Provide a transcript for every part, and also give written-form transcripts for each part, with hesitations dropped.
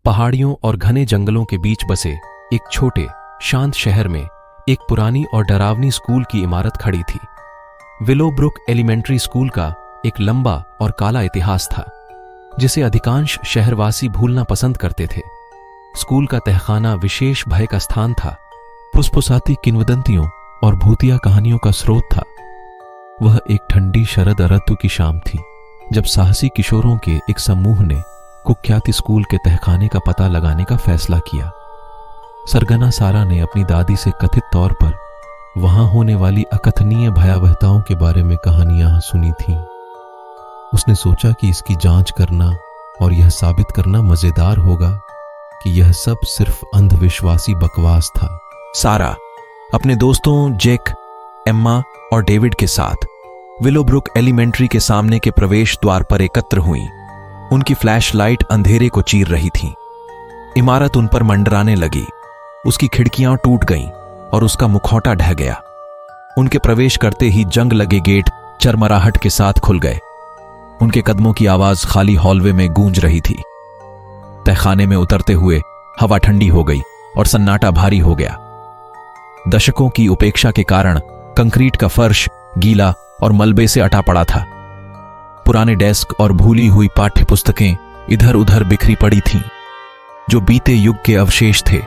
पहाड़ियों और घने जंगलों के बीच बसे एक छोटे शांत शहर में एक पुरानी और डरावनी स्कूल की इमारत खड़ी थी। विलोब्रुक एलिमेंट्री स्कूल का एक लंबा और काला इतिहास था, जिसे अधिकांश शहरवासी भूलना पसंद करते थे। स्कूल का तहखाना विशेष भय का स्थान था, फुसफुसाती किंवदंतियों और भूतिया कहानियों का स्रोत था। वह एक ठंडी शरद ऋतु की शाम थी, जब साहसी किशोरों के एक समूह ने कुख्याति स्कूल के तहखाने का पता लगाने का फैसला किया। सरगना सारा ने अपनी दादी से कथित तौर पर वहां होने वाली अकथनीय भयावहताओं के बारे में कहानियां सुनी थीं। उसने सोचा कि इसकी जांच करना और यह साबित करना मजेदार होगा कि यह सब सिर्फ अंधविश्वासी बकवास था। सारा अपने दोस्तों जैक, एम्मा और डेविड के साथ विलोब्रुक एलिमेंट्री के सामने के प्रवेश द्वार पर एकत्र हुई। उनकी फ्लैश लाइट अंधेरे को चीर रही थी। इमारत उन पर मंडराने लगी। उसकी खिड़कियां टूट गईं और उसका मुखौटा ढह गया। उनके प्रवेश करते ही जंग लगे गेट चरमराहट के साथ खुल गए। उनके कदमों की आवाज खाली हॉलवे में गूंज रही थी। तहखाने में उतरते हुए हवा ठंडी हो गई और सन्नाटा भारी हो गया। दशकों की उपेक्षा के कारण कंक्रीट का फर्श गीला और मलबे से अटा पड़ा था। पुराने डेस्क और भूली हुई पाठ्य पुस्तकें इधर उधर बिखरी पड़ी थीं, जो बीते युग के अवशेष थे।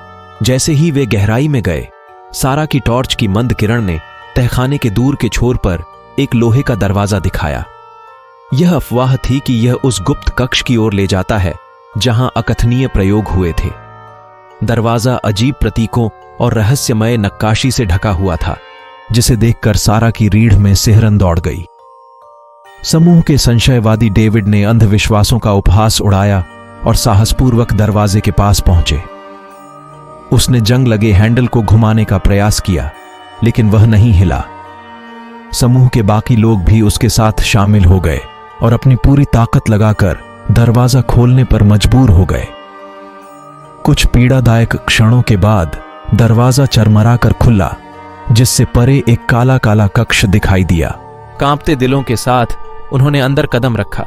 जैसे ही वे गहराई में गए, सारा की टॉर्च की मंद किरण ने तहखाने के दूर के छोर पर एक लोहे का दरवाजा दिखाया। यह अफवाह थी कि यह उस गुप्त कक्ष की ओर ले जाता है जहां अकथनीय प्रयोग हुए थे। दरवाजा अजीब प्रतीकों और रहस्यमय नक्काशी से ढका हुआ था, जिसे देखकर सारा की रीढ़ में सिहरन दौड़ गई। समूह के संशयवादी डेविड ने अंधविश्वासों का उपहास उड़ाया और साहसपूर्वक दरवाजे के पास पहुंचे। उसने जंग लगे हैंडल को घुमाने का प्रयास किया, लेकिन वह नहीं हिला। समूह के बाकी लोग भी उसके साथ शामिल हो गए और अपनी पूरी ताकत लगाकर दरवाजा खोलने पर मजबूर हो गए। कुछ पीड़ादायक क्षणों के बाद दरवाजा चरमरा कर खुला, जिससे परे एक काला काला कक्ष दिखाई दिया। कांपते दिलों के साथ उन्होंने अंदर कदम रखा।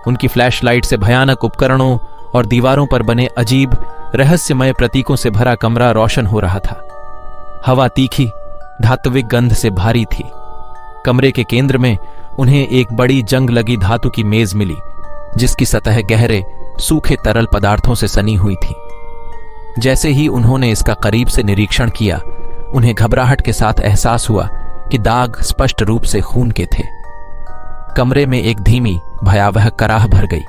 उनकी फ्लैशलाइट से भयानक उपकरणों और दीवारों पर बने अजीब रहस्यमय प्रतीकों से भरा कमरा रोशन हो रहा था। हवा तीखी धात्विक गंध से भारी थी। कमरे के केंद्र में उन्हें एक बड़ी जंग लगी धातु की मेज मिली, जिसकी सतह गहरे सूखे तरल पदार्थों से सनी हुई थी। जैसे ही उन्होंने इसका करीब से निरीक्षण किया, उन्हें घबराहट के साथ एहसास हुआ कि दाग स्पष्ट रूप से खून के थे। कमरे में एक धीमी भयावह कराह भर गई,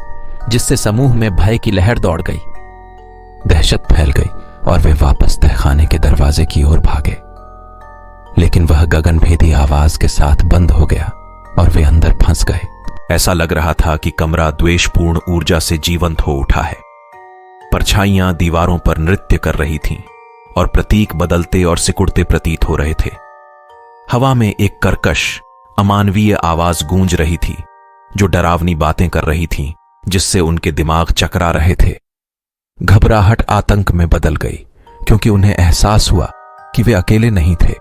जिससे समूह में भय की लहर दौड़ गई। दहशत फैल गई और वे वापस तहखाने के दरवाजे की ओर भागे, लेकिन वह गगनभेदी आवाज के साथ बंद हो गया और वे अंदर फंस गए। ऐसा लग रहा था कि कमरा द्वेषपूर्ण ऊर्जा से जीवंत हो उठा है। परछाइयां दीवारों पर नृत्य कर रही थीं और प्रतीक बदलते और सिकुड़ते प्रतीत हो रहे थे। हवा में एक कर्कश अमानवीय आवाज गूंज रही थी, जो डरावनी बातें कर रही थी, जिससे उनके दिमाग चकरा रहे थे। घबराहट आतंक में बदल गई, क्योंकि उन्हें एहसास हुआ कि वे अकेले नहीं थे।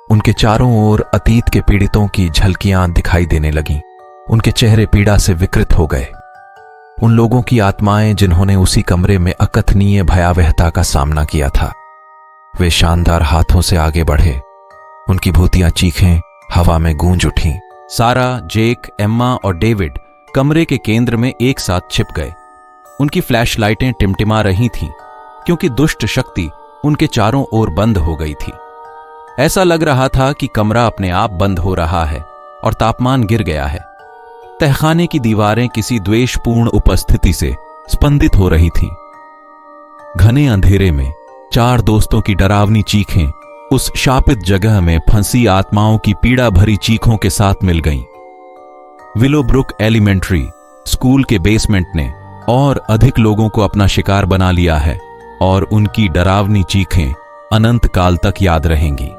उनके चारों ओर अतीत के पीड़ितों की झलकियां दिखाई देने लगीं। उनके चेहरे पीड़ा से विकृत हो गए। उन लोगों की आत्माएं जिन्होंने उसी कमरे में अकथनीय भयावहता का सामना किया था। वे शानदार हाथों से आगे बढ़े। उनकी भूतिया चीखें हवा में गूंज उठीं। सारा, जेक, एम्मा और डेविड कमरे के केंद्र में एक साथ छिप गए। उनकी फ्लैशलाइटें टिमटिमा रही थीं, क्योंकि दुष्ट शक्ति उनके चारों ओर बंद हो गई थी। ऐसा लग रहा था कि कमरा अपने आप बंद हो रहा है और तापमान गिर गया है। तहखाने की दीवारें किसी द्वेषपूर्ण उपस्थिति से स्पंदित हो रही थीं। घने अंधेरे में चार दोस्तों की डरावनी चीखें उस शापित जगह में फंसी आत्माओं की पीड़ा भरी चीखों के साथ मिल गईं। विलोब्रुक एलिमेंट्री स्कूल के बेसमेंट ने और अधिक लोगों को अपना शिकार बना लिया है और उनकी डरावनी चीखें अनंत काल तक याद रहेंगी।